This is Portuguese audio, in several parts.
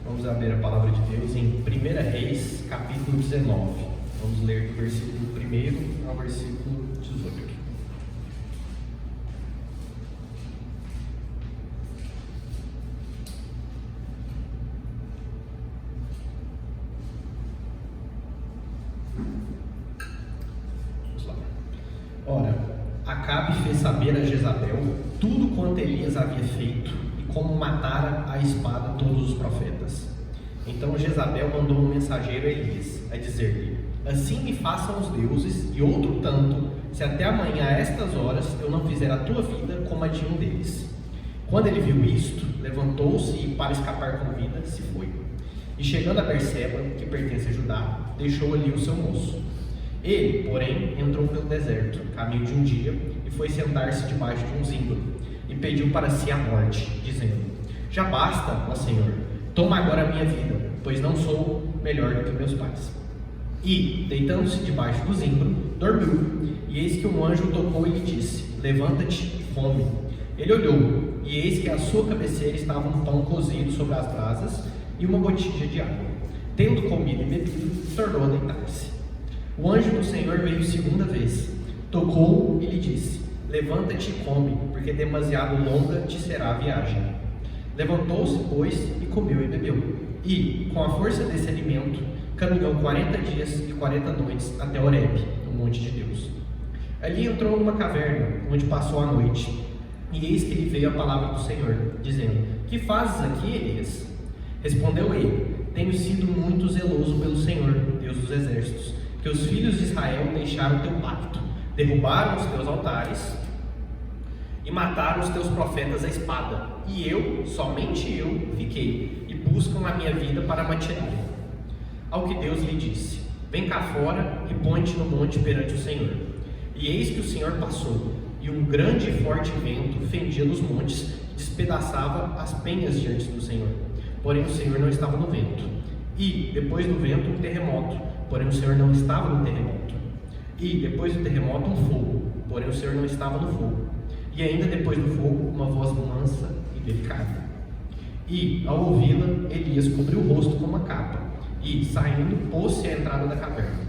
Vamos abrir a palavra de Deus em 1 Reis, capítulo 19. Vamos ler do versículo 1 ao versículo 18. Vamos lá. Ora, Acabe fez saber a Jezabel tudo quanto Elias havia feito e como matara a espada todos os profetas. Então Jezabel mandou um mensageiro a Elias, a dizer-lhe: assim me façam os deuses, e outro tanto, se até amanhã a estas horas eu não fizer a tua vida como a de um deles. Quando ele viu isto, levantou-se e, para escapar com vida, se foi. E chegando a Berseba, que pertence a Judá, deixou ali o seu moço. Ele, porém, entrou pelo deserto, caminho de um dia, e foi sentar-se debaixo de um zimbro, e pediu para si a morte, dizendo: já basta, ó Senhor, toma agora a minha vida, pois não sou melhor do que meus pais. E, deitando-se debaixo do zimbro, dormiu. E eis que um anjo tocou e lhe disse: levanta-te e come. Ele olhou, e eis que à sua cabeceira estava um pão cozido sobre as brasas e uma botija de água. Tendo comido e bebido, tornou a deitar-se. O anjo do Senhor veio segunda vez, tocou e lhe disse: levanta-te e come, porque demasiado longa te será a viagem. Levantou-se, pois, e comeu e bebeu. E, com a força desse alimento, caminhou 40 dias e 40 noites até Horebe, no monte de Deus. Ali entrou numa caverna, onde passou a noite. E eis que lhe veio a palavra do Senhor, dizendo: que fazes aqui, Elias? Respondeu ele: tenho sido muito zeloso pelo Senhor, Deus dos exércitos, que os filhos de Israel deixaram o teu pacto, derrubaram os teus altares e mataram os teus profetas à espada. E eu, somente eu, fiquei, e buscam a minha vida para me atirarem. Ao que Deus lhe disse: vem cá fora e põe-te no monte perante o Senhor. E eis que o Senhor passou, e um grande e forte vento fendia nos montes, despedaçava as penhas diante do Senhor. Porém o Senhor não estava no vento. E, depois do vento, um terremoto, porém o Senhor não estava no terremoto. E, depois do terremoto, um fogo, porém o Senhor não estava no fogo. E ainda depois do fogo, uma voz mansa e delicada. E, ao ouvi-la, Elias cobriu o rosto com uma capa, e, saindo, pôs-se à entrada da caverna.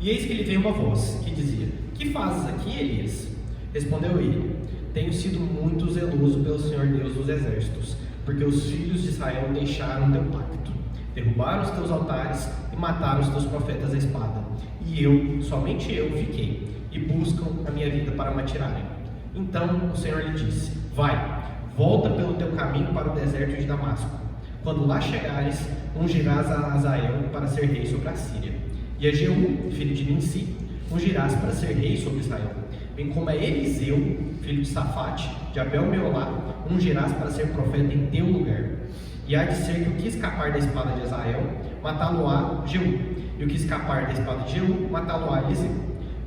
E eis que lhe veio uma voz, que dizia: que fazes aqui, Elias? Respondeu ele: tenho sido muito zeloso pelo Senhor Deus dos exércitos, porque os filhos de Israel deixaram o teu pacto, derrubaram os teus altares e mataram os teus profetas à espada. E eu, somente eu, fiquei, e buscam a minha vida para me atirarem. Então o Senhor lhe disse: vai, volta pelo teu caminho para o deserto de Damasco. Quando lá chegares, ungirás a Azael para ser rei sobre a Síria, e a Jeú, filho de Nimsi, ungirás para ser rei sobre Israel. Bem como a Eliseu, filho de Safate, de Abel-Meolá, ungirás para ser profeta em teu lugar. E há de ser que o que escapar da espada de Azael, matá-lo-á Jeú, e o que escapar da espada de Jeú, matá-lo-á Eliseu.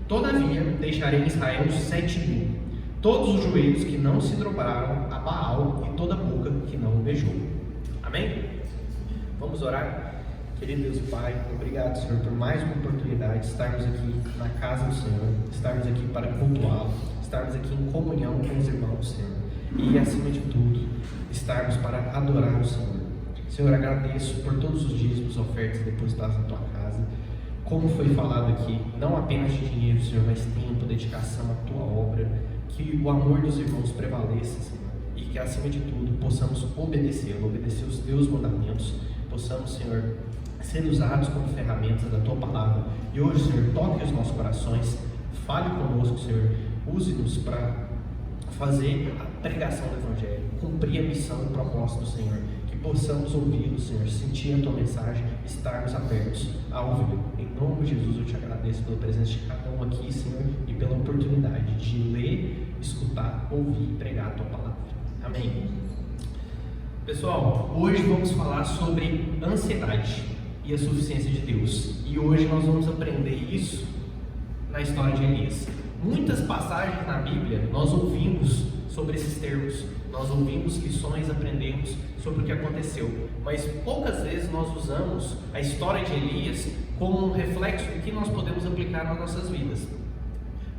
Todavia, deixarei em Israel 7.000, todos os joelhos que não se dobraram a Baal, e toda a boca que não o beijou. Amém? Vamos orar? Querido Deus e Pai, obrigado, Senhor, por mais uma oportunidade de estarmos aqui na casa do Senhor, estarmos aqui para cultuá-lo, estarmos aqui em comunhão com os irmãos, Senhor, e, acima de tudo, estarmos para adorar o Senhor. Senhor, agradeço por todos os dízimos, ofertas depositadas na Tua casa, como foi falado aqui, não apenas de dinheiro, Senhor, mas tempo, dedicação à Tua obra, que o amor dos irmãos prevaleça, Senhor, e que, acima de tudo, possamos obedecê-lo, obedecer os Teus mandamentos, possamos, Senhor, ser usados como ferramentas da Tua palavra. E hoje, Senhor, toque os nossos corações, fale conosco, Senhor, use-nos para fazer a pregação do Evangelho, cumprir a missão e o propósito do Senhor, que possamos ouvi-lo, Senhor, sentir a Tua mensagem, estarmos abertos a ouvi-lo. Em nome de Jesus, eu Te agradeço pela presença de cada um aqui, Senhor, e pela oportunidade de ler, escutar, ouvir e pregar a Tua palavra. Amém. Pessoal, hoje vamos falar sobre ansiedade e a suficiência de Deus. E hoje nós vamos aprender isso na história de Elias. Muitas passagens na Bíblia nós ouvimos sobre esses termos, nós ouvimos lições, aprendemos sobre o que aconteceu, mas poucas vezes nós usamos a história de Elias como um reflexo do que nós podemos aplicar nas nossas vidas.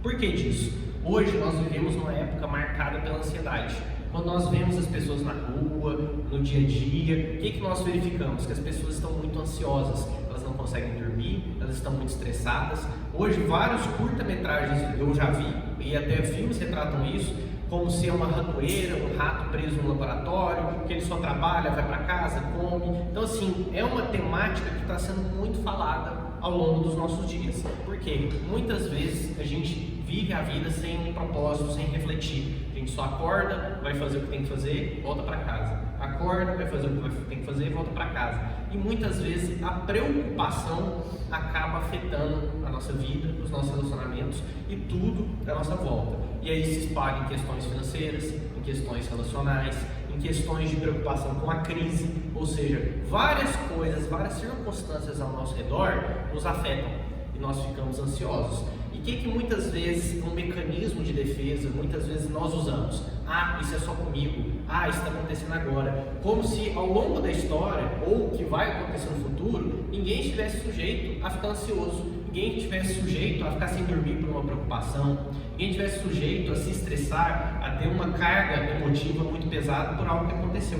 Por que disso? Hoje nós vivemos numa época marcada pela ansiedade. Quando nós vemos as pessoas na rua, no dia a dia, o que nós verificamos? Que as pessoas estão muito ansiosas, elas não conseguem dormir, elas estão muito estressadas. Hoje vários curta-metragens eu já vi, e até filmes retratam isso, como se é uma ratoeira, um rato preso no laboratório, que ele só trabalha, vai para casa, come. Então assim, é uma temática que está sendo muito falada ao longo dos nossos dias. Porque muitas vezes a gente vive a vida sem um propósito, sem refletir. A gente só acorda, vai fazer o que tem que fazer, volta para casa. Acorda, vai fazer o que tem que fazer, volta para casa. E muitas vezes a preocupação acaba afetando a nossa vida, os nossos relacionamentos e tudo à nossa volta. E aí se espalha em questões financeiras, em questões relacionais, em questões de preocupação com a crise, ou seja, várias coisas, várias circunstâncias ao nosso redor nos afetam e nós ficamos ansiosos. E o que muitas vezes é um mecanismo de defesa, muitas vezes nós usamos? Ah, isso é só comigo, ah, isso está acontecendo agora, como se ao longo da história, ou que vai acontecer no futuro, ninguém estivesse sujeito a ficar ansioso, ninguém estivesse sujeito a ficar sem dormir por uma preocupação, ninguém estivesse sujeito a se estressar, a ter uma carga emotiva muito pesada por algo que aconteceu.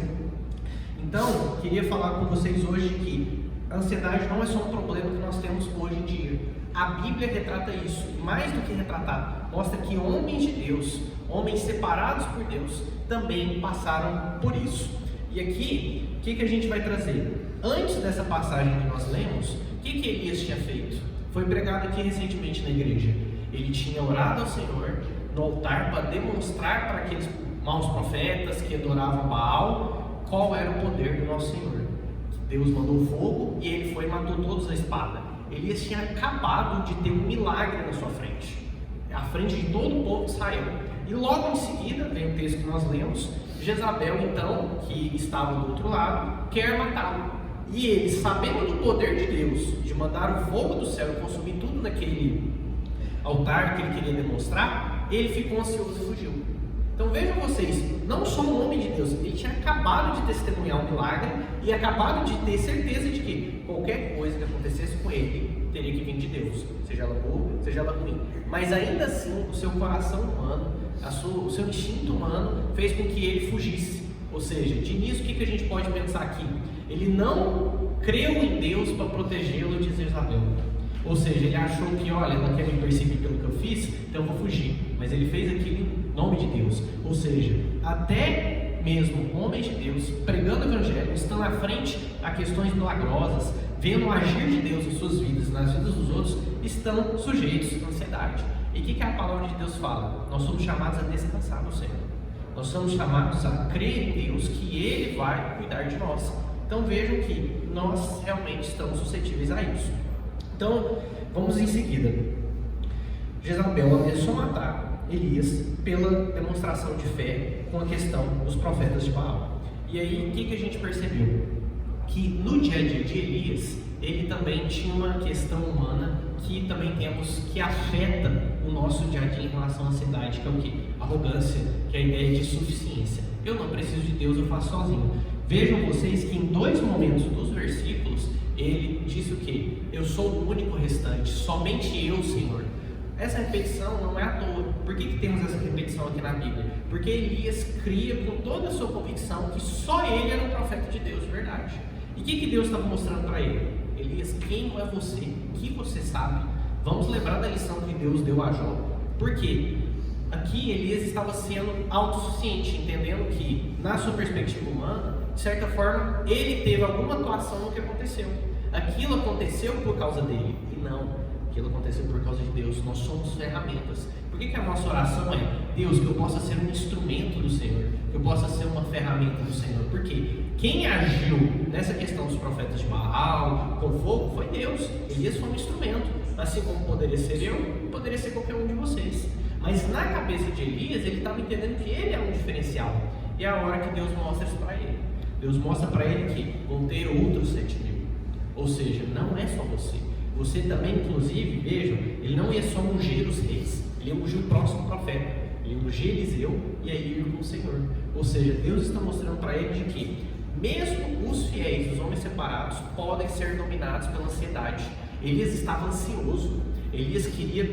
Então, queria falar com vocês hoje que a ansiedade não é só um problema que nós temos hoje em dia. A Bíblia retrata isso, e mais do que retratar, mostra que homens de Deus, homens separados por Deus, também passaram por isso. E aqui, o que a gente vai trazer? Antes dessa passagem que nós lemos, o que Elias tinha feito? Foi pregado aqui recentemente na igreja. Ele tinha orado ao Senhor no altar para demonstrar para aqueles maus profetas que adoravam Baal qual era o poder do nosso Senhor. Deus mandou fogo e ele foi e matou todos a espada. Elias tinha acabado de ter um milagre na sua frente, à frente de todo o povo de Israel. E logo em seguida, vem o texto que nós lemos, Jezabel então, que estava do outro lado, quer matá-lo. E ele, sabendo do poder de Deus, de mandar o fogo do céu e consumir tudo naquele altar que ele queria demonstrar, ele ficou ansioso e fugiu. Então vejam vocês, não só um homem de Deus, ele tinha acabado de testemunhar um milagre e acabado de ter certeza de que qualquer coisa que acontecesse com ele teria que vir de Deus, seja ela boa, seja ela ruim. Mas ainda assim, o seu coração humano, o seu instinto humano fez com que ele fugisse. Ou seja, de início, o que a gente pode pensar aqui? Ele não creu em Deus para protegê-lo de Jezabel. Ou seja, ele achou que, olha, não quer me perseguir pelo que eu fiz, então eu vou fugir. Mas ele fez aquilo em nome de Deus. Ou seja, até mesmo homens de Deus, pregando o evangelho, estão à frente a questões milagrosas, vendo o agir de Deus em suas vidas, nas vidas dos outros, estão sujeitos à ansiedade. E o que a palavra de Deus fala? Nós somos chamados a descansar no Senhor. Nós somos chamados a crer em Deus, que Ele vai cuidar de nós. Então vejam que nós realmente estamos suscetíveis a isso. Então, vamos em seguida. Jezabel ameaçou matar Elias pela demonstração de fé com a questão dos profetas de Baal. E aí, o que a gente percebeu? Que no dia a dia de Elias, ele também tinha uma questão humana que também temos, que afeta o nosso dia a dia em relação à ansiedade, que é o quê? Arrogância, que é a ideia de suficiência. Eu não preciso de Deus, eu faço sozinho. Vejam vocês que em dois momentos dos versículos, ele disse o quê? Eu sou o único restante, somente eu, Senhor. Essa repetição não é à toa. Por que temos essa repetição aqui na Bíblia? Porque Elias cria com toda a sua convicção que só ele era um profeta de Deus, de verdade. E o que Deus estava mostrando para ele? Elias, quem não é você? O que você sabe? Vamos lembrar da lição que Deus deu a Jó. Por quê? Aqui Elias estava sendo autossuficiente, entendendo que, na sua perspectiva humana, de certa forma, ele teve alguma atuação no que aconteceu. Aquilo aconteceu por causa dele, e não, aquilo aconteceu por causa de Deus. Nós somos ferramentas. Por que a nossa oração é: Deus, que eu possa ser um instrumento do Senhor, que eu possa ser uma ferramenta do Senhor? Porque quem agiu nessa questão dos profetas de Baal, com fogo, foi Deus. Elias foi um instrumento, assim como poderia ser eu, poderia ser qualquer um de vocês. Mas na cabeça de Elias, ele estava entendendo que ele é um diferencial. E é a hora que Deus mostra isso para ele. Deus mostra para ele que vão ter outros 7.000. Ou seja, não é só você. Você também, inclusive, vejam, ele não ia só ungir os reis, ele ia ungir o próximo profeta. Ele ia ungir Eliseu e aí ir com o Senhor. Ou seja, Deus está mostrando para ele de que mesmo os fiéis, os homens separados, podem ser dominados pela ansiedade. Elias estava ansioso. Elias queria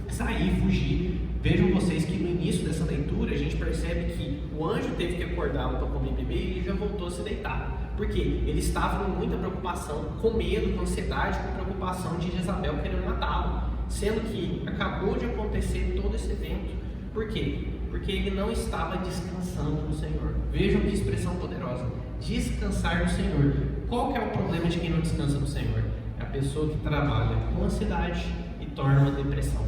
sair, fugir. Vejam vocês que no início dessa leitura a gente percebe que o anjo teve que acordá-lo para comer e beber e ele já voltou a se deitar. Por quê? Ele estava com muita preocupação, com medo, com ansiedade, com preocupação de Jezabel querendo matá-lo. Sendo que acabou de acontecer todo esse evento. Por quê? Porque ele não estava descansando no Senhor. Vejam que expressão poderosa. Descansar no Senhor. Qual que é o problema de quem não descansa no Senhor? É a pessoa que trabalha com ansiedade e torna uma depressão.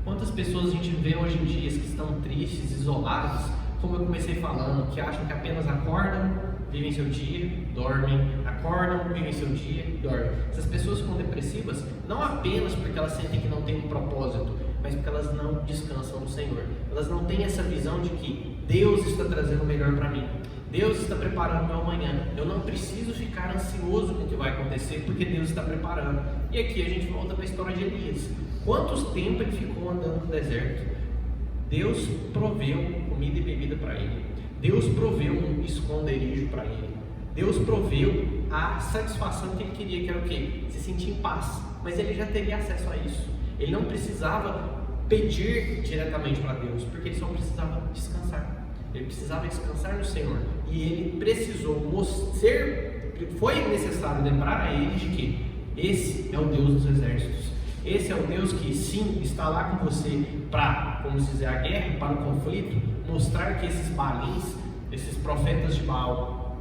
Quantas pessoas a gente vê hoje em dia que estão tristes, isoladas, como eu comecei falando, que acham que apenas acordam, vivem seu dia, dormem, acordam, vivem seu dia, dormem. Essas pessoas ficam depressivas não apenas porque elas sentem que não têm um propósito, mas porque elas não descansam no Senhor. Elas não têm essa visão de que Deus está trazendo o melhor para mim. Deus está preparando o meu amanhã. Eu não preciso ficar ansioso com o que vai acontecer, porque Deus está preparando. E aqui a gente volta para a história de Elias. Quantos tempos ele ficou andando no deserto? Deus proveu comida e bebida para ele. Deus proveu um esconderijo para ele. Deus proveu a satisfação que ele queria, que era o quê? Se sentir em paz. Mas ele já teria acesso a isso. Ele não precisava pedir diretamente para Deus, porque ele só precisava descansar. Ele precisava descansar no Senhor. E ele precisou foi necessário lembrar a ele de que esse é o Deus dos exércitos. Esse é o Deus que sim, está lá com você para, como dizer, a guerra, para o conflito, mostrar que esses balins, esses profetas de Baal,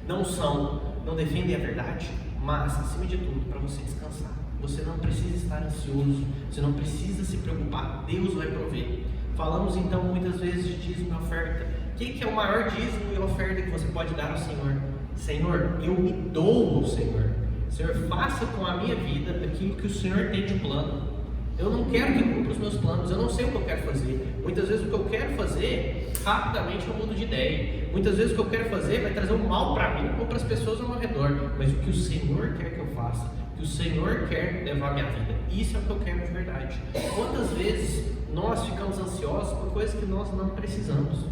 não defendem a verdade, mas, acima de tudo, para você descansar. Você não precisa estar ansioso, você não precisa se preocupar, Deus vai prover. Falamos então muitas vezes de dízimo e oferta. O que é o maior dízimo e oferta que você pode dar ao Senhor? Senhor, eu me dou ao Senhor. Senhor, faça com a minha vida aquilo que o Senhor tem de plano. Eu não quero que cumpra os meus planos, eu não sei o que eu quero fazer. Muitas vezes o que eu quero fazer, rapidamente eu mudo de ideia. Muitas vezes o que eu quero fazer vai trazer um mal para mim ou para as pessoas ao meu redor. Mas o que o Senhor quer que eu faça, o que o Senhor quer levar a minha vida, isso é o que eu quero de verdade. Quantas vezes nós ficamos ansiosos por coisas que nós não precisamos,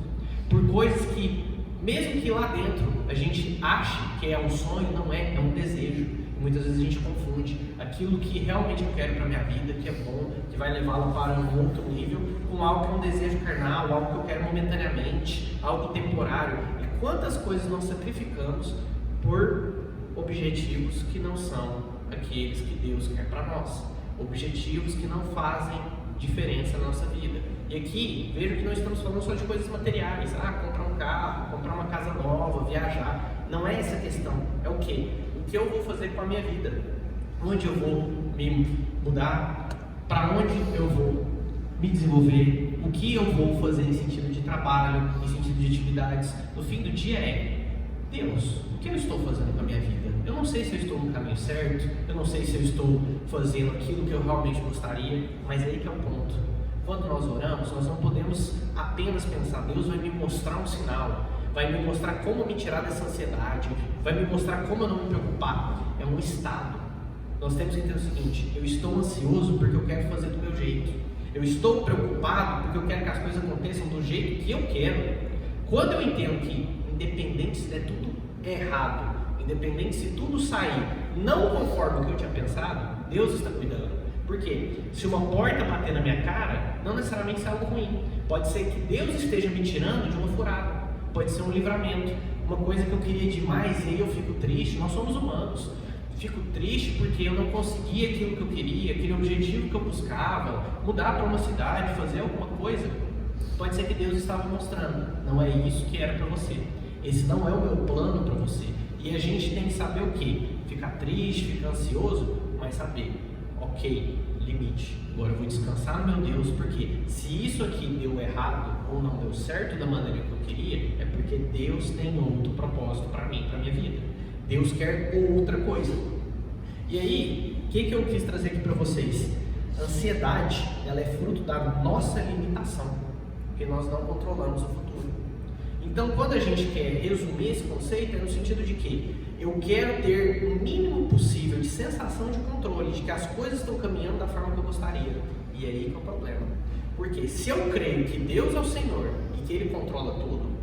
por coisas que, mesmo que lá dentro a gente ache que é um sonho, não é, é um desejo. Muitas vezes a gente confunde aquilo que realmente eu quero para a minha vida, que é bom, que vai levá-la para um outro nível, com algo que é um desejo carnal, algo que eu quero momentaneamente, algo temporário. E quantas coisas nós sacrificamos por objetivos que não são aqueles que Deus quer para nós, objetivos que não fazem diferença na nossa vida. E aqui, veja que nós estamos falando só de coisas materiais, comprar um carro, comprar uma casa nova, viajar. Não é essa a questão, é o quê? O que eu vou fazer com a minha vida? Onde eu vou me mudar? Para onde eu vou me desenvolver? O que eu vou fazer em sentido de trabalho, em sentido de atividades? No fim do dia Deus, o que eu estou fazendo com a minha vida? Eu não sei se eu estou no caminho certo, eu não sei se eu estou fazendo aquilo que eu realmente gostaria, mas aí que é o ponto. Quando nós oramos, nós não podemos apenas pensar, Deus vai me mostrar um sinal, vai me mostrar como me tirar dessa ansiedade, vai me mostrar como eu não me preocupar. É um estado. Nós temos que entender o seguinte: eu estou ansioso porque eu quero fazer do meu jeito. Eu estou preocupado porque eu quero que as coisas aconteçam do jeito que eu quero. Quando eu entendo que, independente se der tudo errado, independente se tudo sair não conforme o que eu tinha pensado, Deus está cuidando. Por quê? Se uma porta bater na minha cara, não necessariamente é algo ruim. Pode ser que Deus esteja me tirando de uma furada. Pode ser um livramento, uma coisa que eu queria demais e aí eu fico triste. Nós somos humanos. Fico triste porque eu não consegui aquilo que eu queria, aquele objetivo que eu buscava, mudar para uma cidade, fazer alguma coisa. Pode ser que Deus estava mostrando, não é isso que era para você. Esse não é o meu plano para você. E a gente tem que saber o quê? Ficar triste, ficar ansioso, mas saber, ok, limite. Agora eu vou descansar no meu Deus, porque se isso aqui deu errado ou não deu certo da maneira que eu queria, é porque Deus tem outro propósito para mim, para minha vida. Deus quer outra coisa. E aí, o que eu quis trazer aqui para vocês? A ansiedade, ela é fruto da nossa limitação, porque nós não controlamos o futuro. Então, quando a gente quer resumir esse conceito, é no sentido de que eu quero ter o mínimo possível de sensação de controle, de que as coisas estão caminhando da forma que eu gostaria. E aí que é o problema. Porque se eu creio que Deus é o Senhor e que Ele controla tudo,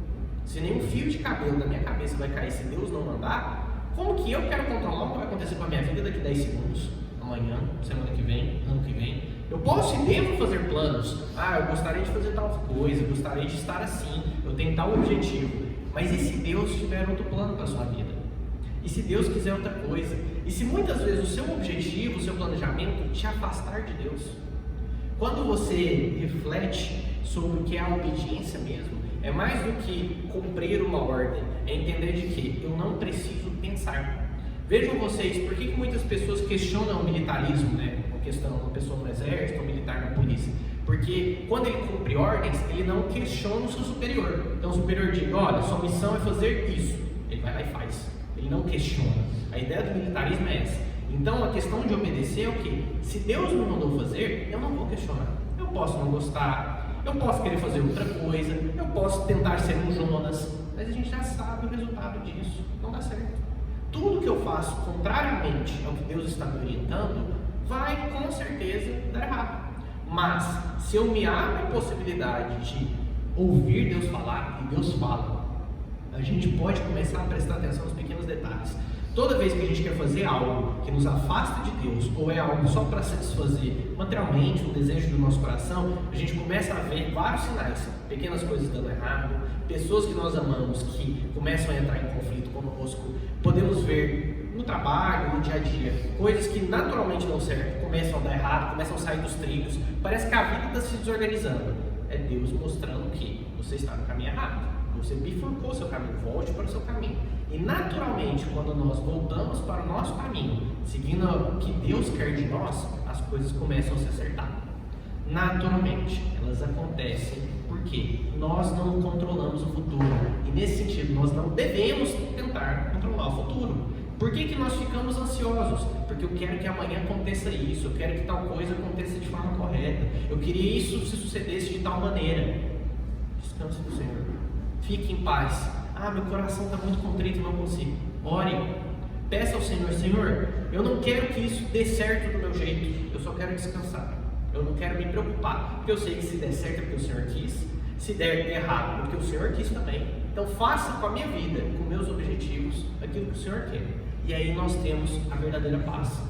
se nenhum fio de cabelo da minha cabeça vai cair se Deus não mandar, como que eu quero controlar o que vai acontecer com a minha vida daqui a 10 segundos? Amanhã, semana que vem, ano que vem? Eu posso e devo fazer planos. Eu gostaria de fazer tal coisa, eu gostaria de estar assim, eu tenho tal objetivo. Mas e se Deus tiver outro plano para a sua vida? E se Deus quiser outra coisa? E se muitas vezes o seu objetivo, o seu planejamento te afastar de Deus? Quando você reflete sobre o que é a obediência mesmo, é mais do que cumprir uma ordem, é entender de que eu não preciso pensar. Vejam vocês, por que muitas pessoas questionam o militarismo, né? Uma pessoa no exército, um militar na polícia. Porque quando ele cumpre ordens, ele não questiona o seu superior. Então o superior diz, olha, sua missão é fazer isso. Ele vai lá e faz. Ele não questiona. A ideia do militarismo é essa. Então a questão de obedecer é o quê? Se Deus me mandou fazer, eu não vou questionar. Eu posso não gostar, eu posso querer fazer outra coisa, eu posso tentar ser um Jonas, mas a gente já sabe o resultado disso. Não dá certo. Tudo que eu faço contrariamente ao que Deus está me orientando, vai com certeza dar errado. Mas se eu me abro a possibilidade de ouvir Deus falar, e Deus fala, a gente pode começar a prestar atenção nos pequenos detalhes. Toda vez que a gente quer fazer algo que nos afasta de Deus, ou é algo só para satisfazer materialmente um desejo do nosso coração, a gente começa a ver vários sinais, pequenas coisas dando errado, pessoas que nós amamos que começam a entrar em conflito conosco. Podemos ver no trabalho, no dia a dia, coisas que naturalmente dão certo, começam a dar errado, começam a sair dos trilhos, parece que a vida está se desorganizando. É Deus mostrando que você está no caminho errado. Você bifurcou o seu caminho, volte para o seu caminho. E naturalmente, quando nós voltamos para o nosso caminho, seguindo o que Deus quer de nós, as coisas começam a se acertar. Naturalmente, elas acontecem porque nós não controlamos o futuro. E nesse sentido, nós não devemos tentar controlar o futuro. Por que nós ficamos ansiosos? Porque eu quero que amanhã aconteça isso, eu quero que tal coisa aconteça de forma correta, eu queria isso se sucedesse de tal maneira. Descanse do Senhor. Fique em paz. Meu coração está muito contrito, não consigo. Ore, peça ao Senhor, Senhor, eu não quero que isso dê certo do meu jeito, eu só quero descansar. Eu não quero me preocupar, porque eu sei que se der certo é porque o Senhor quis, se der errado é porque o Senhor quis também. Então faça com a minha vida, com meus objetivos, aquilo que o Senhor quer. E aí nós temos a verdadeira paz.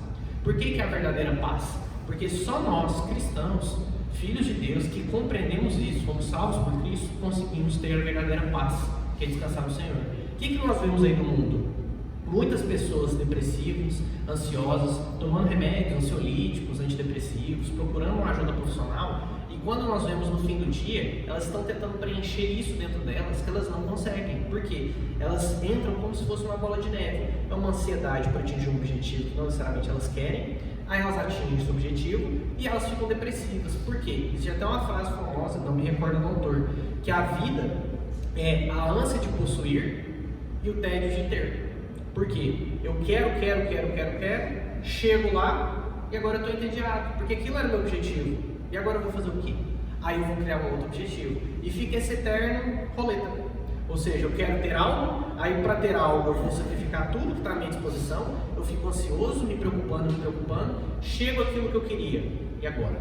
Por que é a verdadeira paz? Porque só nós, cristãos, filhos de Deus, que compreendemos isso, fomos salvos por Cristo, conseguimos ter a verdadeira paz, que é descansar no Senhor. O que nós vemos aí no mundo? Muitas pessoas depressivas, ansiosas, tomando remédios ansiolíticos, antidepressivos, procurando uma ajuda profissional, e quando nós vemos no fim do dia, elas estão tentando preencher isso dentro delas, que elas não conseguem. Por quê? Elas entram como se fosse uma bola de neve. É uma ansiedade para atingir um objetivo que não necessariamente elas querem, aí elas atingem esse objetivo e elas ficam depressivas. Por quê? Existe até uma frase famosa, não me recordo do autor, que a vida é a ânsia de possuir e o tédio de ter. Por quê? Eu quero, chego lá e agora eu estou entediado, porque aquilo era o meu objetivo. E agora eu vou fazer o quê? Aí eu vou criar um outro objetivo. E fica esse eterno roleta. Ou seja, eu quero ter algo, aí para ter algo eu vou sacrificar tudo que está à minha disposição, eu fico ansioso, me preocupando, chego àquilo que eu queria. E agora?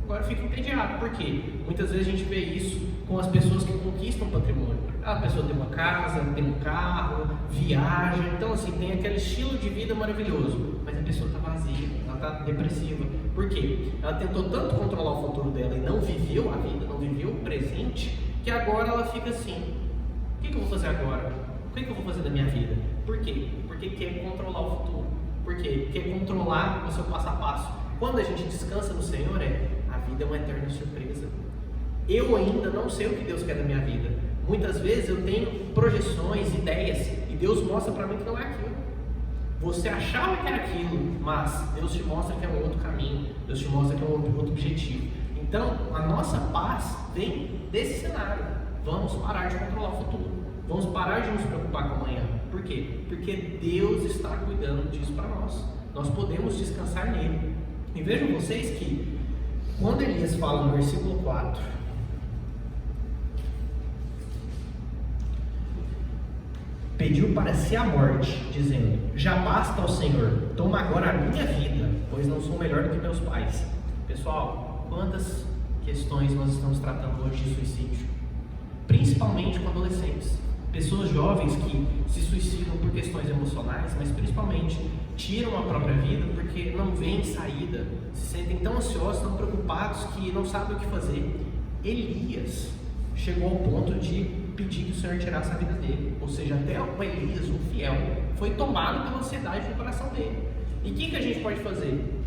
Agora eu fico entediado. Por quê? Muitas vezes a gente vê isso com as pessoas que conquistam patrimônio. A pessoa tem uma casa, tem um carro, viaja, então assim, tem aquele estilo de vida maravilhoso, mas a pessoa está vazia, ela está depressiva. Por quê? Ela tentou tanto controlar o futuro dela e não viveu a vida, não viveu o presente, que agora ela fica assim, o que eu vou fazer agora? O que eu vou fazer da minha vida? Por quê? Porque quer controlar o futuro. Por quê? Quer controlar o seu passo a passo. Quando a gente descansa no Senhor, a vida é uma eterna surpresa. Eu ainda não sei o que Deus quer da minha vida. Muitas vezes eu tenho projeções, ideias, e Deus mostra para mim que não é aquilo. Você achava que era aquilo, mas Deus te mostra que é um outro caminho, Deus te mostra que é um outro objetivo. Então, a nossa paz vem desse cenário. Vamos parar de controlar o futuro. Vamos parar de nos preocupar com amanhã. Por quê? Porque Deus está cuidando disso para nós. Nós podemos descansar nele. E vejam vocês que, quando Elias fala no versículo 4, pediu para si a morte, dizendo: já basta ao Senhor, toma agora a minha vida, pois não sou melhor do que meus pais. Pessoal, quantas questões nós estamos tratando hoje de suicídio? Principalmente com adolescentes. Pessoas jovens que se suicidam por questões emocionais, mas principalmente tiram a própria vida porque não veem saída, se sentem tão ansiosos, tão preocupados que não sabem o que fazer. Elias chegou ao ponto de pedir que o Senhor tirasse a vida dele, ou seja, até o Elias, o fiel, foi tomado pela ansiedade no coração dele. E o que a gente pode fazer?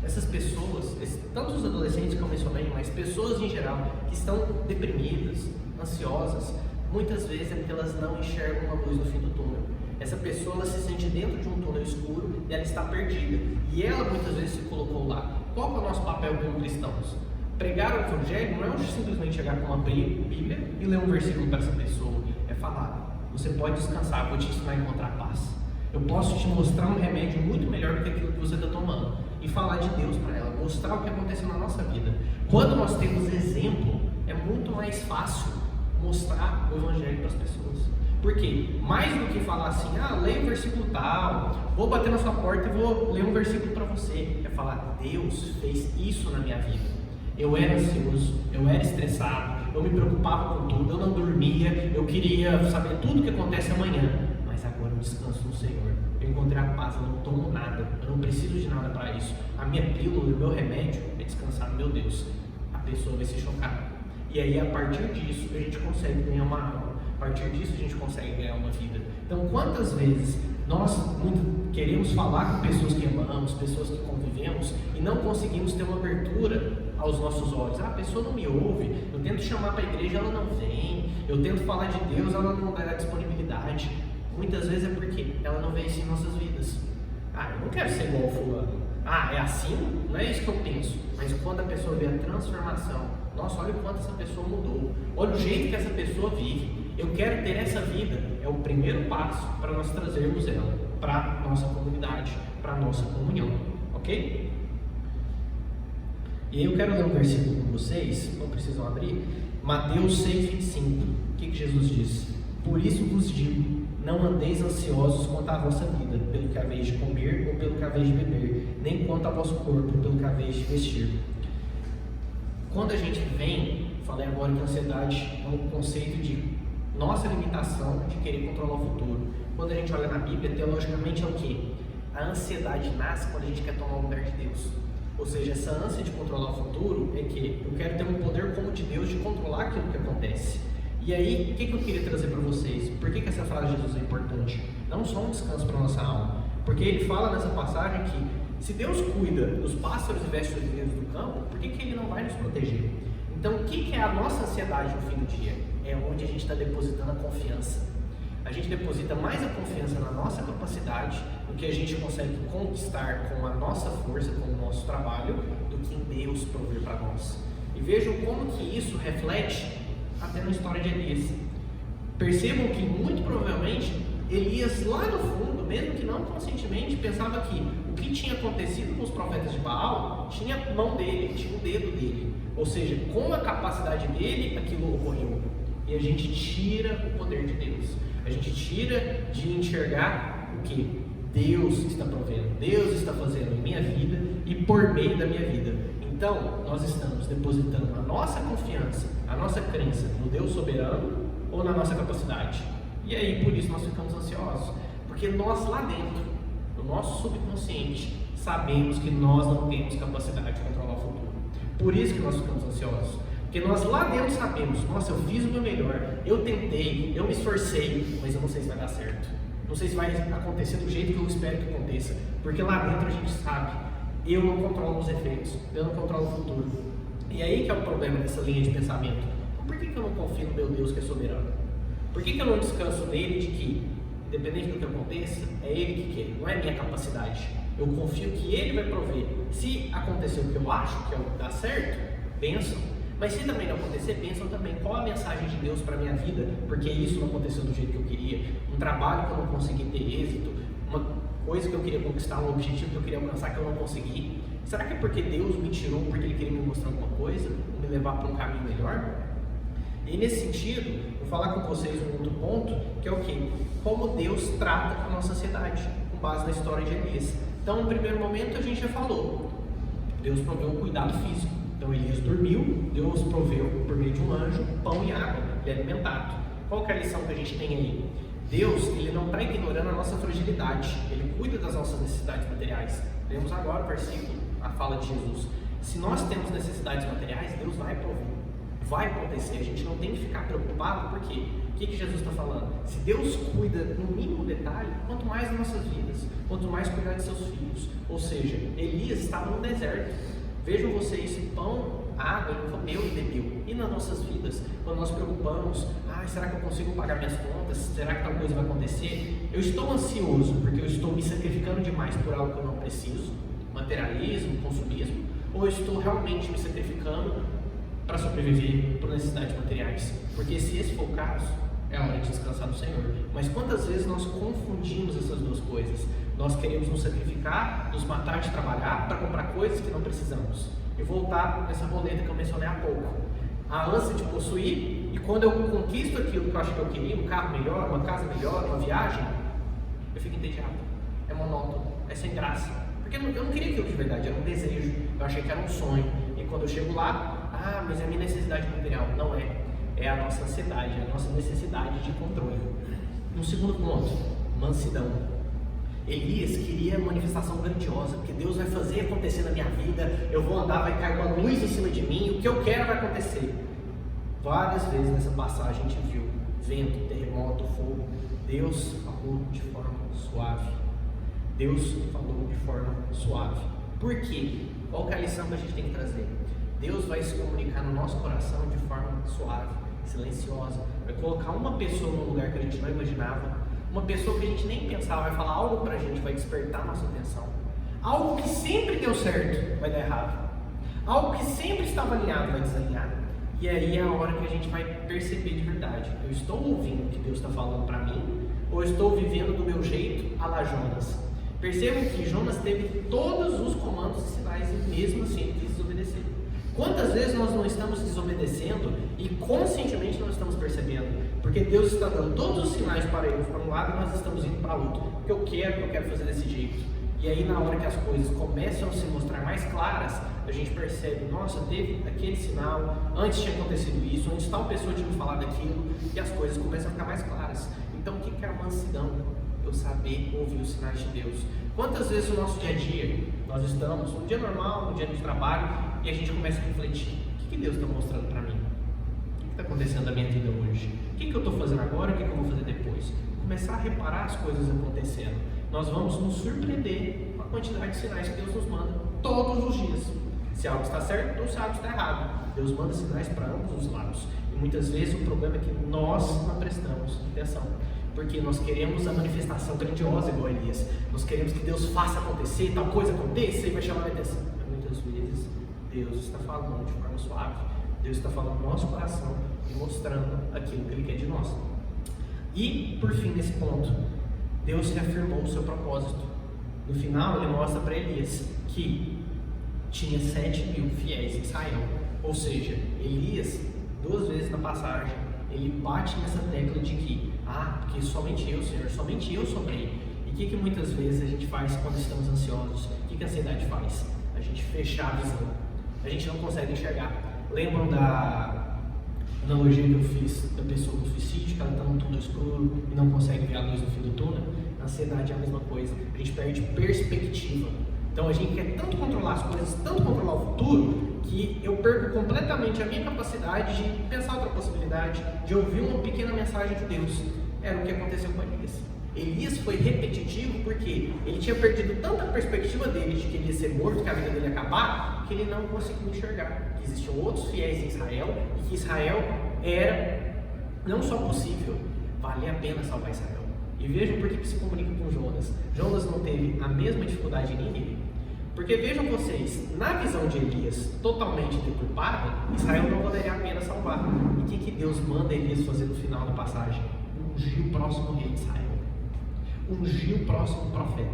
Essas pessoas, tanto os adolescentes que eu mencionei, mas pessoas em geral que estão deprimidas, ansiosas, muitas vezes é porque elas não enxergam uma luz no fim do túnel. Essa pessoa, ela se sente dentro de um túnel escuro e ela está perdida. E ela muitas vezes se colocou lá. Qual é o nosso papel como cristãos? Pregar o Evangelho não é simplesmente chegar com uma Bíblia e ler um versículo para essa pessoa. É falar, você pode descansar, vou te ensinar a encontrar paz. Eu posso te mostrar um remédio muito melhor do que aquilo que você está tomando. E falar de Deus para ela, mostrar o que aconteceu na nossa vida. Quando nós temos exemplo, é muito mais fácil mostrar o Evangelho para as pessoas. Por quê? Mais do que falar assim, leia um versículo tal, vou bater na sua porta e vou ler um versículo para você. É falar, Deus fez isso na minha vida. Eu era ansioso, eu era estressado, eu me preocupava com tudo, eu não dormia, eu queria saber tudo o que acontece amanhã. Mas agora eu descanso no Senhor. Eu encontrei a paz, eu não tomo nada, eu não preciso de nada para isso. A minha pílula, o meu remédio é descansar no meu Deus. A pessoa vai se chocar. E aí, a partir disso, a gente consegue ganhar uma alma. A partir disso, a gente consegue ganhar uma vida. Então, quantas vezes nós queremos falar com pessoas que amamos, pessoas que convivemos, e não conseguimos ter uma abertura aos nossos olhos? A pessoa não me ouve, eu tento chamar para a igreja, ela não vem, eu tento falar de Deus, ela não dá disponibilidade. Muitas vezes é porque ela não vê isso em nossas vidas. Eu não quero ser igual ao fulano. É assim? Não é isso que eu penso. Mas quando a pessoa vê a transformação, nossa, olha o quanto essa pessoa mudou. Olha o jeito que essa pessoa vive. Eu quero ter essa vida. É o primeiro passo para nós trazermos ela para a nossa comunidade, para a nossa comunhão. Ok? E aí eu quero ler um versículo com vocês. Não precisam abrir. Mateus 6,25. O que Jesus diz? Por isso vos digo, não andeis ansiosos quanto à vossa vida, pelo que haveis de comer ou pelo que haveis de beber, nem quanto ao vosso corpo, pelo que haveis de vestir. Quando a gente falei agora que a ansiedade é um conceito de nossa limitação de querer controlar o futuro. Quando a gente olha na Bíblia, teologicamente é o quê? A ansiedade nasce quando a gente quer tomar o lugar de Deus. Ou seja, essa ânsia de controlar o futuro é que eu quero ter um poder como de Deus de controlar aquilo que acontece. E aí, o que eu queria trazer para vocês? Por que essa frase de Jesus é importante? Não só um descanso para a nossa alma, porque ele fala nessa passagem que se Deus cuida dos pássaros e veste os lírios do campo, por que ele não vai nos proteger? Então, o que é a nossa ansiedade no fim do dia? É onde a gente está depositando a confiança. A gente deposita mais a confiança na nossa capacidade, no que a gente consegue conquistar com a nossa força, com o nosso trabalho, do que em Deus prover para nós. E vejam como que isso reflete até na história de Elias. Percebam que muito provavelmente Elias lá no fundo, mesmo que não conscientemente, pensava que o que tinha acontecido com os profetas de Baal tinha a mão dele, tinha o dedo dele. Ou seja, com a capacidade dele, aquilo ocorreu. E a gente tira o poder de Deus. A gente tira de enxergar o que Deus está provendo, Deus está fazendo em minha vida e por meio da minha vida. Então, nós estamos depositando a nossa confiança, a nossa crença no Deus soberano ou na nossa capacidade. E aí, por isso, nós ficamos ansiosos. Porque nós lá dentro, no nosso subconsciente, sabemos que nós não temos capacidade de controlar o futuro. Por isso que nós ficamos ansiosos. Porque nós lá dentro sabemos, nossa, eu fiz o meu melhor, eu tentei, eu me esforcei, mas eu não sei se vai dar certo. Não sei se vai acontecer do jeito que eu espero que aconteça. Porque lá dentro a gente sabe, eu não controlo os efeitos, eu não controlo o futuro. E aí que é o problema dessa linha de pensamento. Por que eu não confio no meu Deus que é soberano? Por que eu não descanso nele de que, independente do que aconteça, é ele que quer, não é minha capacidade. Eu confio que ele vai prover. Se acontecer o que eu acho que é o que dá certo, bênção. Mas se também não acontecer, bênção também. Qual a mensagem de Deus para a minha vida? Porque isso não aconteceu do jeito que eu queria. Um trabalho que eu não consegui ter êxito, uma coisa que eu queria conquistar, um objetivo que eu queria alcançar que eu não consegui. Será que é porque Deus me tirou, porque Ele queria me mostrar alguma coisa, me levar para um caminho melhor? E nesse sentido, vou falar com vocês um outro ponto, que é o quê? Como Deus trata a nossa ansiedade, com base na história de Elias. Então, no primeiro momento, a gente já falou, Deus proveu um cuidado físico. Então, Elias dormiu, Deus proveu, por meio de um anjo, pão e água, ele é alimentado. Qual que é a lição que a gente tem aí? Deus, ele não está ignorando a nossa fragilidade, ele cuida das nossas necessidades materiais. Lemos agora o versículo, a fala de Jesus. Se nós temos necessidades materiais, Deus vai prover, vai acontecer. A gente não tem que ficar preocupado, porque o que Jesus está falando? Se Deus cuida no mínimo detalhe, quanto mais nas nossas vidas, quanto mais cuidar de seus filhos. Ou seja, Elias estava no deserto. Vejam vocês, pão, água, ele comeu e bebeu. E nas nossas vidas, quando nós preocupamos, será que eu consigo pagar minhas contas? Será que tal coisa vai acontecer? Eu estou ansioso porque eu estou me sacrificando demais por algo que eu não preciso, materialismo, consumismo, ou eu estou realmente me sacrificando para sobreviver por necessidades materiais? Porque se esse for o caso, é a hora de descansar no Senhor. Mas quantas vezes nós confundimos essas duas coisas? Nós queremos nos sacrificar, nos matar de trabalhar para comprar coisas que não precisamos. E voltar nessa roleta que eu mencionei há pouco. A ânsia de possuir, e quando eu conquisto aquilo que eu acho que eu queria, um carro melhor, uma casa melhor, uma viagem, eu fico entediado. É monótono, é sem graça. Porque eu não queria aquilo de verdade, era um desejo, eu achei que era um sonho. E quando eu chego lá, mas é a minha necessidade material. Não é. É a nossa ansiedade, é a nossa necessidade de controle. No segundo ponto, mansidão. Elias queria manifestação grandiosa, porque Deus vai fazer acontecer na minha vida, eu vou andar, vai cair uma luz em cima de mim, o que eu quero vai acontecer. Várias vezes nessa passagem a gente viu vento, terremoto, fogo. Deus falou de forma suave. Deus falou de forma suave. Por quê? Qual que é a lição que a gente tem que trazer? Deus vai se comunicar no nosso coração de forma suave, silenciosa. Vai colocar uma pessoa num lugar que a gente não imaginava. Uma pessoa que a gente nem pensava, vai falar algo pra gente, vai despertar nossa atenção. Algo que sempre deu certo, vai dar errado. Algo que sempre estava alinhado, vai desalinhar. E aí é a hora que a gente vai perceber de verdade. Eu estou ouvindo o que Deus está falando para mim, ou eu estou vivendo do meu jeito a la Jonas? Percebam que Jonas teve todos os comandos e sinais e mesmo assim ele quis desobedecer. Quantas vezes nós não estamos desobedecendo e conscientemente não estamos percebendo? Porque Deus está dando todos os sinais para ele para um lado e nós estamos indo para o outro. Porque eu quero fazer desse jeito. E aí na hora que as coisas começam a se mostrar mais claras, a gente percebe, nossa, teve aquele sinal, antes tinha acontecido isso, antes tal pessoa tinha me falado aquilo, e as coisas começam a ficar mais claras. Então o que é a mansidão? Eu saber ouvir os sinais de Deus. Quantas vezes no nosso dia a dia, nós estamos, um dia normal, um dia de trabalho, e a gente começa a refletir, o que Deus está mostrando para mim? O que está acontecendo na minha vida hoje? O que eu estou fazendo agora e o que eu vou fazer depois? Começar a reparar as coisas acontecendo. Nós vamos nos surpreender com a quantidade de sinais que Deus nos manda todos os dias. Se algo está certo ou se algo está errado. Deus manda sinais para ambos os lados. E muitas vezes o problema é que nós não prestamos atenção. Porque nós queremos a manifestação grandiosa igual a Elias. Nós queremos que Deus faça acontecer, tal coisa aconteça e vai chamar a atenção. Mas muitas vezes Deus está falando de forma suave. Deus está falando no nosso coração e mostrando aquilo que Ele quer de nós. E, por fim, nesse ponto, Deus reafirmou o seu propósito. No final, Ele mostra para Elias que tinha 7.000 fiéis em Israel. Ou seja, Elias, 2 vezes na passagem, ele bate nessa tecla de que porque somente eu, Senhor, somente eu sobrei. E o que muitas vezes a gente faz quando estamos ansiosos? O que a ansiedade faz? A gente fecha a visão. A gente não consegue enxergar. Lembram da analogia que eu fiz da pessoa com suicídio, que ela está num túnel escuro e não consegue ver a luz no fim do túnel? A ansiedade é a mesma coisa. A gente perde perspectiva. Então a gente quer tanto controlar as coisas, tanto controlar o futuro, que eu perco completamente a minha capacidade de pensar outra possibilidade, de ouvir uma pequena mensagem de Deus. Era o que aconteceu com Elias. Elias foi repetitivo porque ele tinha perdido tanta perspectiva dele de que ele ia ser morto, que a vida dele ia acabar, que ele não conseguiu enxergar que existiam outros fiéis em Israel e que Israel era não só possível, valia a pena salvar Israel. E vejam por que se comunica com Jonas. Jonas não teve a mesma dificuldade em Nínive. Porque vejam vocês, na visão de Elias totalmente deturpada, Israel não valeria a pena salvar. E o que Deus manda Elias fazer no final da passagem? Ungir o próximo rei de Israel. Ungir o próximo profeta.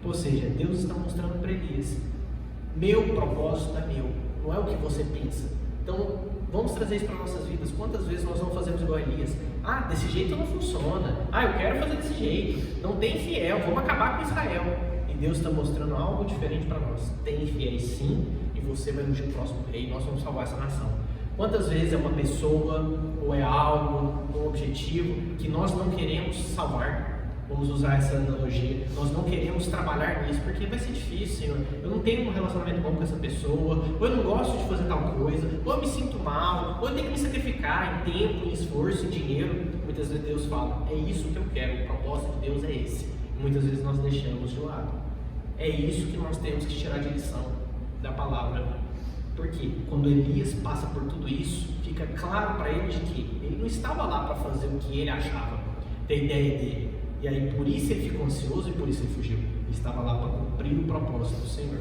Ou seja, Deus está mostrando para Elias: meu propósito é meu, não é o que você pensa. Então, vamos trazer isso para nossas vidas. Quantas vezes nós não fazemos igual a Elias? Desse jeito não funciona. Eu quero fazer desse jeito. Não tem fiel, vamos acabar com Israel. E Deus está mostrando algo diferente para nós. Tem fiéis sim, e você vai ungir o próximo rei, nós vamos salvar essa nação. Quantas vezes é uma pessoa, ou é algo, um objetivo que nós não queremos salvar? Vamos usar essa analogia. Nós não queremos trabalhar nisso porque vai ser difícil, Senhor. Eu não tenho um relacionamento bom com essa pessoa, ou eu não gosto de fazer tal coisa, ou eu me sinto mal, ou eu tenho que me sacrificar em tempo, em esforço, em dinheiro. Muitas vezes Deus fala, é isso que eu quero, o propósito de Deus é esse. E muitas vezes nós deixamos de lado. É isso que nós temos que tirar de lição da palavra. Porque quando Elias passa por tudo isso, fica claro para ele de que ele não estava lá para fazer o que ele achava, ter ideia dele. E aí por isso ele ficou ansioso e por isso ele fugiu. Ele estava lá para cumprir o propósito do Senhor.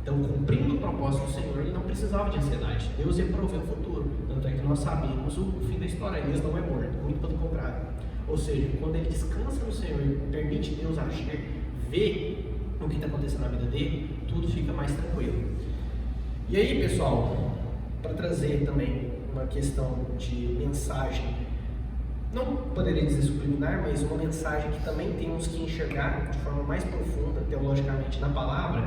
Então, cumprindo o propósito do Senhor, ele não precisava de ansiedade. Deus ia prover o futuro. Tanto é que nós sabemos o fim da história. Elias não é morto, muito pelo contrário. Ou seja, quando ele descansa no Senhor e permite Deus agir, vê o que está acontecendo na vida dele, tudo fica mais tranquilo. E aí, pessoal, para trazer também uma questão de mensagem, não poderia dizer subliminar, mas uma mensagem que também temos que enxergar de forma mais profunda, teologicamente, na palavra.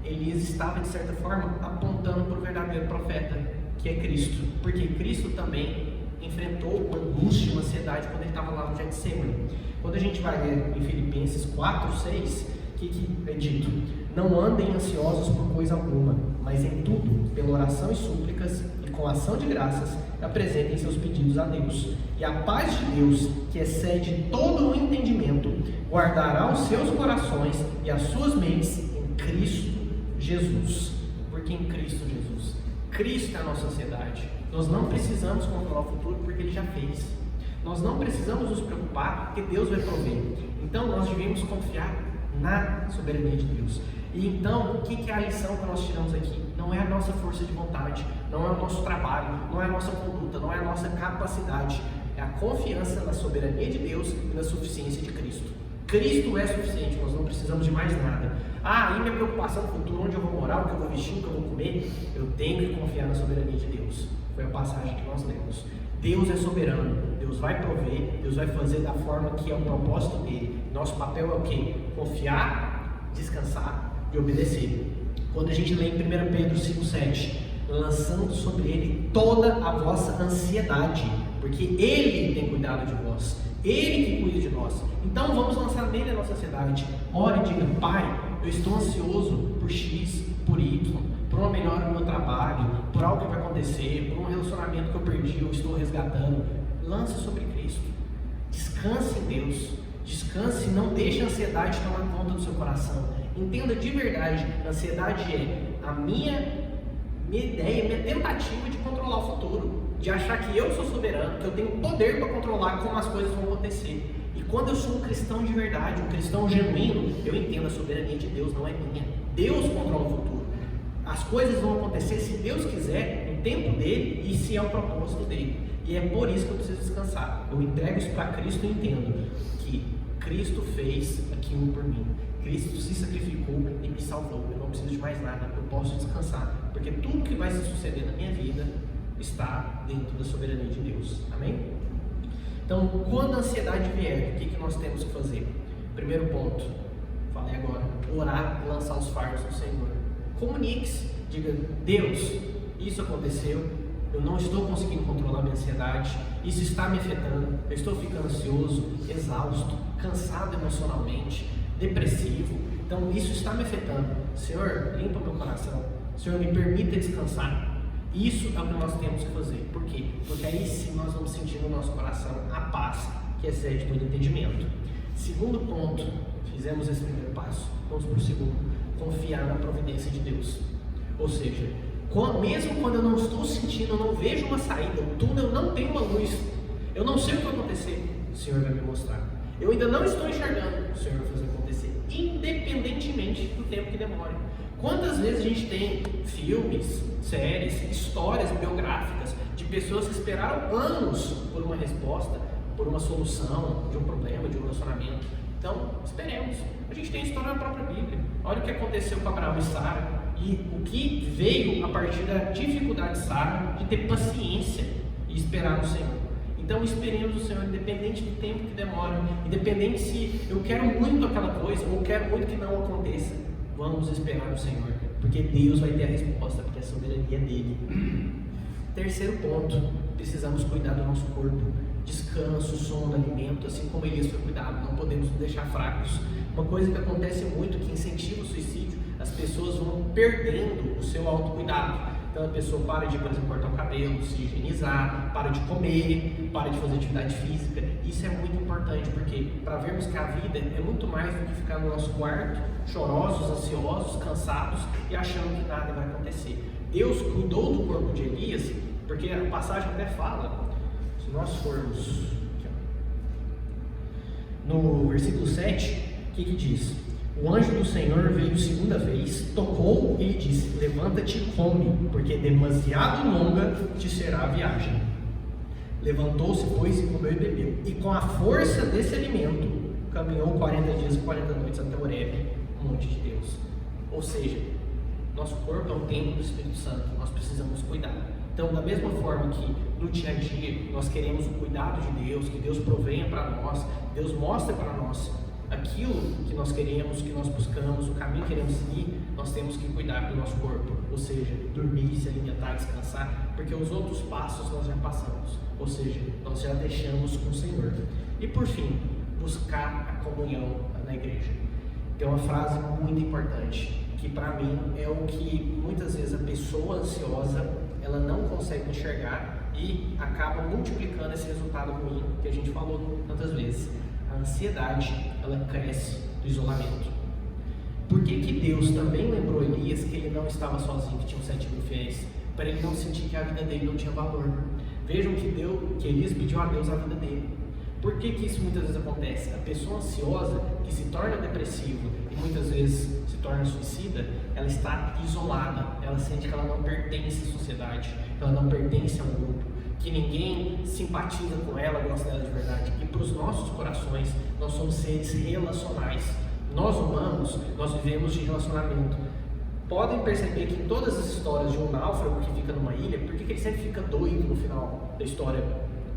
Elias estava, de certa forma, apontando para o verdadeiro profeta, que é Cristo. Porque Cristo também enfrentou uma angústia, uma ansiedade quando ele estava lá no Getsemane. Quando a gente vai ler em Filipenses 4:6, o que é dito? Não andem ansiosos por coisa alguma, mas em tudo, pela oração e súplicas e com ação de graças, apresentem seus pedidos a Deus. E a paz de Deus, que excede todo o entendimento, guardará os seus corações e as suas mentes em Cristo Jesus. Porque em Cristo Jesus, Cristo é a nossa ansiedade. Nós não precisamos controlar o futuro porque Ele já fez. Nós não precisamos nos preocupar porque Deus vai prover. Então nós devemos confiar na soberania de Deus. E então, o que é a lição que nós tiramos aqui? Não é a nossa força de vontade, não é o nosso trabalho, não é a nossa conduta, não é a nossa capacidade. É a confiança na soberania de Deus e na suficiência de Cristo. Cristo é suficiente, nós não precisamos de mais nada. E minha preocupação no futuro, onde eu vou morar, o que eu vou vestir, o que eu vou comer, eu tenho que confiar na soberania de Deus. Foi a passagem que nós lemos. Deus é soberano, Deus vai prover, Deus vai fazer da forma que é o propósito dele. Nosso papel é o quê? Confiar, descansar e obedecer. Quando a gente lê em 1 Pedro 5:7, lançando sobre ele toda a vossa ansiedade, porque ele tem cuidado de vós, ele que cuida de nós. Então vamos lançar nele a nossa ansiedade. Ore e diga: Pai, eu estou ansioso por X, por Y, por uma melhora no meu trabalho, por algo que vai acontecer, por um relacionamento que eu perdi, eu estou resgatando. Lance sobre Cristo. Descanse em Deus. Descanse, não deixe a ansiedade tomar conta do seu coração. Entenda de verdade, a ansiedade é a minha ideia, minha tentativa de controlar o futuro, de achar que eu sou soberano, que eu tenho poder para controlar como as coisas vão acontecer. E quando eu sou um cristão de verdade, um cristão genuíno, eu entendo a soberania de Deus, não é minha. Deus controla o futuro. As coisas vão acontecer se Deus quiser, no tempo dele e se é o propósito dele. E é por isso que eu preciso descansar. Eu entrego isso para Cristo e entendo que Cristo fez aquilo por mim. Cristo se sacrificou e me salvou. Eu não preciso de mais nada. Eu posso descansar. Porque tudo que vai se suceder na minha vida está dentro da soberania de Deus. Amém? Então, quando a ansiedade vier, o que nós temos que fazer? Primeiro ponto, falei agora, orar e lançar os fardos no Senhor. Comunique-se, diga: Deus, isso aconteceu, eu não estou conseguindo controlar minha ansiedade, isso está me afetando, eu estou ficando ansioso, exausto, cansado emocionalmente, depressivo, então isso está me afetando. Senhor, limpa meu coração, Senhor, me permita descansar. Isso é o que nós temos que fazer. Por quê? Porque aí sim nós vamos sentir no nosso coração a paz que excede todo entendimento. Segundo ponto, fizemos esse primeiro passo, vamos para o segundo: confiar na providência de Deus. Ou seja, mesmo quando eu não estou sentindo, eu não vejo uma saída, o túnel não tem uma luz, eu não sei o que vai acontecer, o Senhor vai me mostrar. Eu ainda não estou enxergando, o Senhor vai fazer acontecer, independentemente do tempo que demore. Quantas vezes a gente tem filmes, séries, histórias biográficas de pessoas que esperaram anos por uma resposta, por uma solução de um problema, de um relacionamento. Então, esperemos. A gente tem a história na própria Bíblia. Olha o que aconteceu com Abraão e Sara e o que veio a partir da dificuldade de Sara de ter paciência e esperar no Senhor. Então, esperemos o Senhor, independente do tempo que demora, independente se eu quero muito aquela coisa ou quero muito que não aconteça. Vamos esperar no Senhor, porque Deus vai ter a resposta, porque a soberania é dele. Terceiro ponto, precisamos cuidar do nosso corpo. Descanso, sono, alimento, assim como Elias foi cuidado, não podemos nos deixar fracos. Uma coisa que acontece muito, que incentiva o suicídio, as pessoas vão perdendo o seu autocuidado. Então a pessoa para de, por exemplo, cortar o cabelo, se higienizar, para de comer, para de fazer atividade física. Isso é muito importante, porque para vermos que a vida é muito mais do que ficar no nosso quarto, chorosos, ansiosos, cansados e achando que nada vai acontecer. Deus cuidou do corpo de Elias, porque a passagem até fala, se nós formos aqui, ó, no versículo 7, o que diz? O anjo do Senhor veio segunda vez, tocou e lhe disse: levanta-te e come, porque demasiado longa te será a viagem. Levantou-se, pois, e comeu e bebeu. E com a força desse alimento, caminhou 40 dias e 40 noites até Horebe, o monte de Deus. Ou seja, nosso corpo é um templo do Espírito Santo, nós precisamos cuidar. Então, da mesma forma que no dia a dia nós queremos o cuidado de Deus, que Deus provenha para nós, Deus mostre para nós aquilo que nós queremos, que nós buscamos, o caminho que queremos seguir, nós temos que cuidar do nosso corpo, ou seja, dormir, se alimentar, descansar, porque os outros passos nós já passamos, ou seja, nós já deixamos com o Senhor. E por fim, buscar a comunhão na igreja. Tem uma frase muito importante, que para mim é o que muitas vezes a pessoa ansiosa, ela não consegue enxergar e acaba multiplicando esse resultado ruim que a gente falou tantas vezes. A ansiedade, ela cresce do isolamento. Por que Deus também lembrou Elias que ele não estava sozinho, que tinha 7.000 fiéis? Para ele não sentir que a vida dele não tinha valor. Vejam que Elias pediu a Deus a vida dele. Por que isso muitas vezes acontece? A pessoa ansiosa, que se torna depressiva e muitas vezes se torna suicida, ela está isolada, ela sente que ela não pertence à sociedade, que ela não pertence a um grupo, que ninguém simpatiza com ela, gosta dela de verdade. E para os nossos corações, nós somos seres relacionais. Nós humanos, nós vivemos de relacionamento. Podem perceber que em todas as histórias de um náufrago que fica numa ilha, por que ele sempre fica doido no final da história?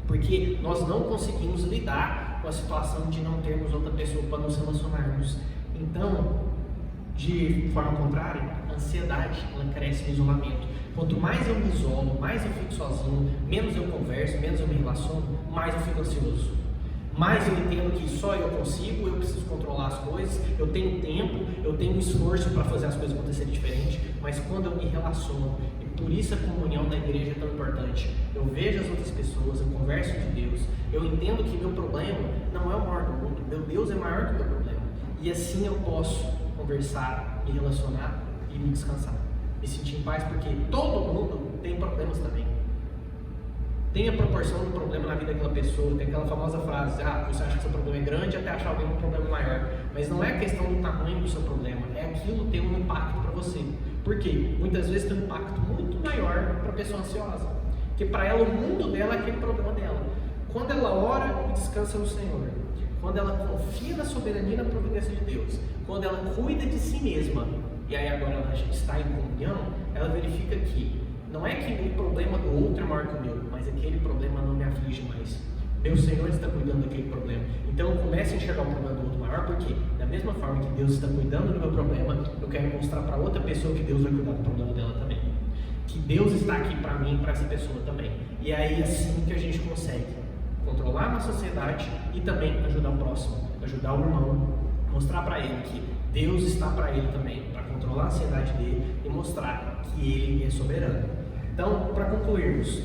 Porque nós não conseguimos lidar com a situação de não termos outra pessoa para nos relacionarmos. Então, de forma contrária, a ansiedade, ela cresce no isolamento. Quanto mais eu me isolo, mais eu fico sozinho, menos eu converso, menos eu me relaciono, mais eu fico ansioso. Mais eu entendo que só eu consigo, eu preciso controlar as coisas, eu tenho tempo, eu tenho esforço para fazer as coisas acontecerem diferente, mas quando eu me relaciono, e por isso a comunhão na igreja é tão importante, eu vejo as outras pessoas, eu converso de Deus, eu entendo que meu problema não é o maior do mundo, meu Deus é maior que o meu problema, e assim eu posso conversar, me relacionar e me descansar, me sentir em paz, porque todo mundo tem problemas também. Tem a proporção do problema na vida daquela pessoa, tem aquela famosa frase, você acha que seu problema é grande até achar alguém com um problema maior, mas não é a questão do tamanho do seu problema, é aquilo ter um impacto para você. Por quê? Muitas vezes tem um impacto muito maior para a pessoa ansiosa, porque para ela o mundo dela é aquele problema dela. Quando ela ora e descansa no Senhor, quando ela confia na soberania e na providência de Deus, quando ela cuida de si mesma, e aí agora ela está em comunhão, ela verifica que não é que o problema do outro é maior que o meu, mas aquele problema não me aflige mais. Meu Senhor está cuidando daquele problema. Então eu começo a enxergar o problema do outro maior, porque da mesma forma que Deus está cuidando do meu problema, eu quero mostrar para outra pessoa que Deus vai cuidar do problema dela também. Que Deus está aqui para mim e para essa pessoa também. E aí é assim que a gente consegue controlar a nossa sociedade e também ajudar o próximo, ajudar o irmão, mostrar para ele que Deus está para ele também, para controlar a ansiedade dele e mostrar que ele é soberano. Então, para concluirmos,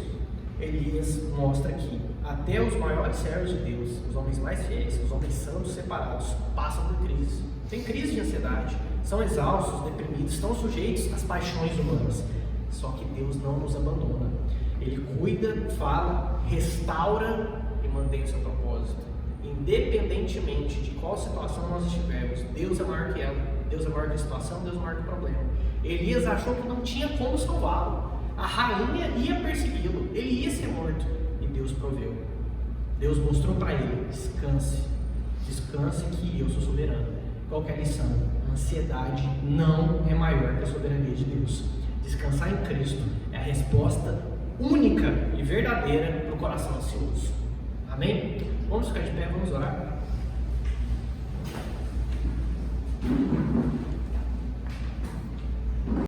Elias mostra que até os maiores servos de Deus, os homens mais fiéis, os homens santos separados, passam por crise. Tem crise de ansiedade, são exaustos, deprimidos, estão sujeitos às paixões humanas. Só que Deus não nos abandona. Ele cuida, fala, restaura e mantém o seu propósito. Independentemente de qual situação nós estivermos, Deus é maior que ela, Deus é maior que a situação, Deus é maior que o problema. Elias achou que não tinha como salvá-lo. A rainha ia persegui-lo, ele ia ser morto, e Deus proveu. Deus mostrou para ele: descanse, descanse que eu sou soberano. Qual que é a lição? A ansiedade não é maior que a soberania de Deus. Descansar em Cristo é a resposta única e verdadeira para o coração ansioso. Amém? Vamos ficar de pé, vamos orar.